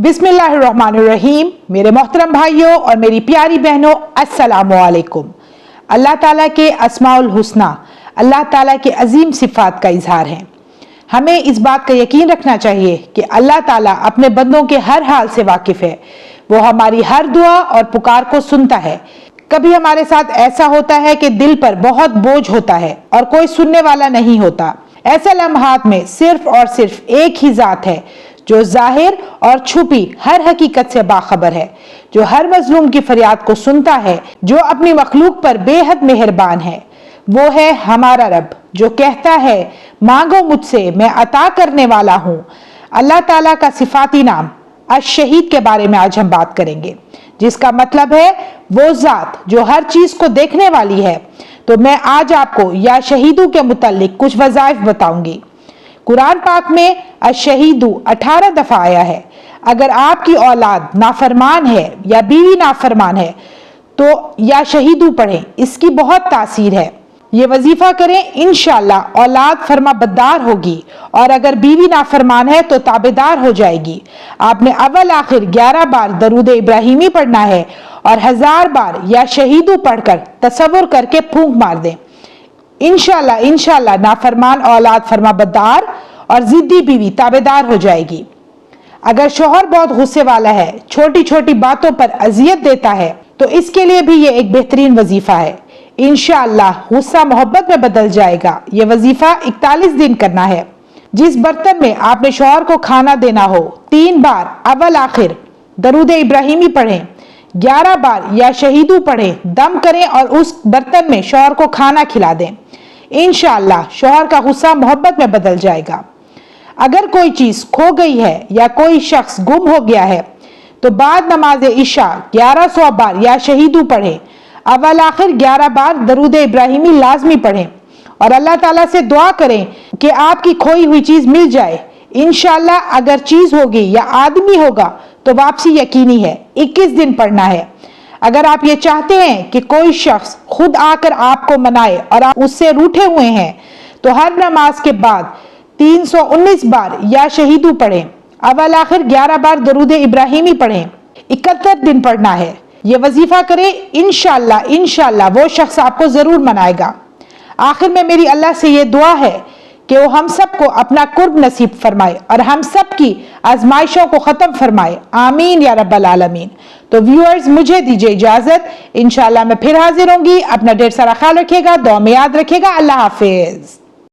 बिस्मिल्लाहिर्रहमानिर्रहीम। मेरे मोहतरम भाइयों और मेरी प्यारी बहनों, अस्सलामु अलैकुम। अल्लाह ताला के अस्माउल हुस्ना, अल्लाह ताला के अजीम सिफात का इजहार है। हमें इस बात का यकीन रखना चाहिए कि अल्लाह ताला अपने बंदों के हर हाल से वाकिफ है। वो हमारी हर दुआ और पुकार को सुनता है। कभी हमारे साथ ऐसा होता है कि दिल पर बहुत बोझ होता है और कोई सुनने वाला नहीं होता। ऐसे लम्हात में सिर्फ और सिर्फ एक ही जात है जो जाहिर और छुपी हर हकीकत से बाखबर है, जो हर मजलूम की फरियाद को सुनता है, जो अपनी मखलूक पर बेहद मेहरबान है। वो है हमारा रब, जो कहता है मांगो मुझसे, मैं अता करने वाला हूँ। अल्लाह ताला का सिफाती नाम अश-शहीद के बारे में आज हम बात करेंगे, जिसका मतलब है वो जात जो हर चीज को देखने वाली है। तो मैं आज आपको या शहीदों के मुतालिक कुछ वज़ाइफ बताऊंगी। कुरान पाक में अश-शहीदु 18 दफा आया है। अगर आपकी औलाद नाफरमान है या बीवी नाफरमान है तो या शहीदु पढ़ें, इसकी बहुत तासीर है। ये वजीफा करें, इंशाअल्लाह औलाद फरमाबरदार होगी, और अगर बीवी नाफरमान है तो ताबेदार हो जाएगी। आपने अव्वल आखिर 11 बार दरूद इब्राहिमी पढ़ना है और 1000 बार या शहीदु पढ़कर तसव्वुर करके फूंक मार दें। इंशाअल्लाह नाफरमान औलाद फरमाबरदार और जिद्दी बीवी ताबेदार हो जाएगी। अगर शौहर बहुत गुस्से वाला है, छोटी छोटी बातों पर अजियत देता है, तो इसके लिए भी ये एक बेहतरीन वजीफा है। इंशाअल्लाह गुस्सा मोहब्बत में बदल जाएगा। ये वजीफा 41 दिन करना है। जिस बर्तन में आपने शौहर को खाना देना हो, 3 बार अव्वल आखिर दरूद इब्राहिमी पढ़ें, 11 बार या शहीदू पढ़ें, दम करें और उस बर्तन में शौहर को खाना खिला दें। इंशाअल्लाह शौहर का गुस्सा मोहब्बत में बदल जाएगा। अगर कोई चीज खो गई है या कोई शख्स गुम हो गया है तो बाद नमाज इशा 1100 बार या शहीदू पढ़ें, अव्वल आखिर 11 बार दरूद इब्राहिमी लाजमी पढ़ें और अल्लाह ताला से दुआ करें कि आपकी खोई हुई चीज मिल जाए। इंशाअल्लाह अगर चीज होगी या आदमी होगा तो वापसी यकीनी है। 21 दिन पढ़ना है। अगर आप ये चाहते हैं कि कोई शख्स खुद आकर आपको मनाए और आप उससे रूठे हुए हैं तो हर नमाज के बाद 319 बार या शहीदू पढ़ें, अव्वल आखिर 11 बार दरूद इब्राहिमी पढ़ें। 71 दिन पढ़ना है। ये वजीफा करें, इंशाअल्लाह वो शख्स आपको जरूर मनाएगा। आखिर में मेरी अल्लाह से ये दुआ है कि वो हम सबको अपना कुर्ब नसीब फरमाए और हम सब की आजमाइशों को खत्म फरमाए। आमीन या रब्बल आलमीन। तो व्यूअर्स, मुझे दीजिए इजाजत। इंशाअल्लाह मैं फिर हाजिर होंगी। अपना ढेर सारा ख्याल रखिएगा, दुआ में याद रखिएगा। अल्लाह हाफिज।